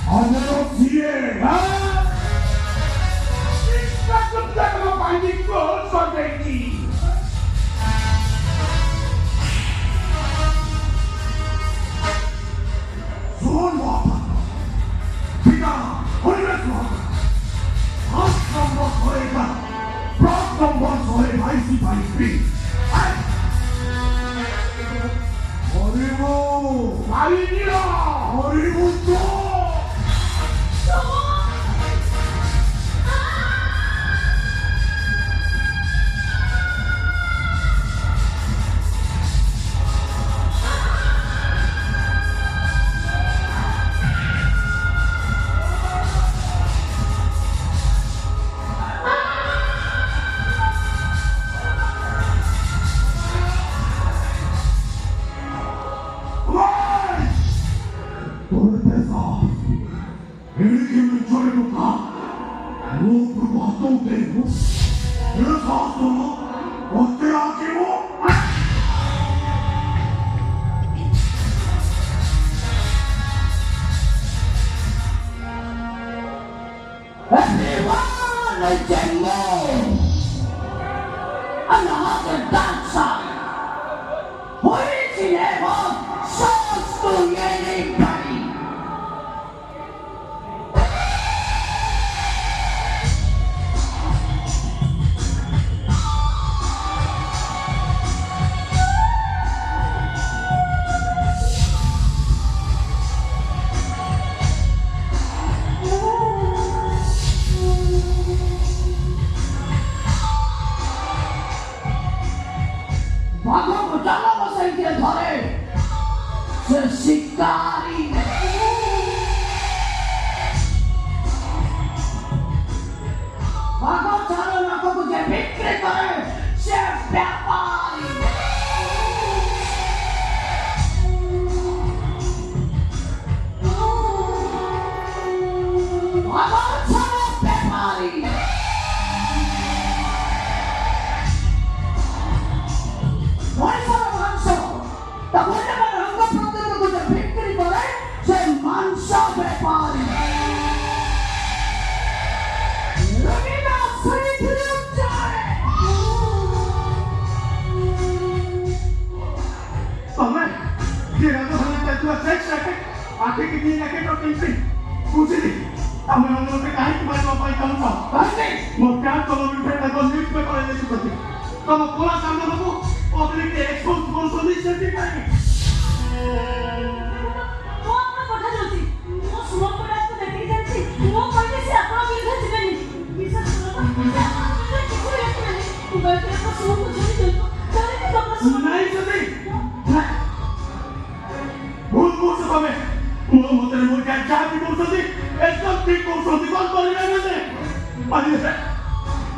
하늘로 뒤에 가끔 자가가 많이 거 선생님 수원 와파 비가 허리에서 한성과 소해가 브라성과 소해 바이시 바이시 허리부 바이니라 허리부 또 이렇게 저래놓까 뭐 그거 왔던 때고 그래서 왔어 어때 하기로 Everyone is dead. Another dancer. 보이지 내고 소스 예리파리. 바꿔고 잘라서 생긴 털을 스시까리 바꿔 잘라놓고 그게 비틀 털을 셰프야파리 바꿔 셰프야파리 Da quella maranga prendere con le piccole pare se mangia per pari. Rovina sei triunfare. Mamma, tirando la tua sexta anche che viene anche proprio in fin. Così, a me non mi cai come lo fai tanto. Perché? Morcato non mi prende con il tuo paese di così. Come quella sanno dopo 어떻게 엑스포트 본선이 시작될까요? 뭐 아까 받아줬지? 뭐 수업을 할때 내게 됐지? 뭐 빨리 시작하라고 해주면 미사 수업을 이렇게 소리했으면 그걸 그래서 수업을 저리 저렇게 너무 수업 나이 선생! 못 모습하면 못하는 못한 자기 모습이 애써 뒷 모습이 건설이라는데 아니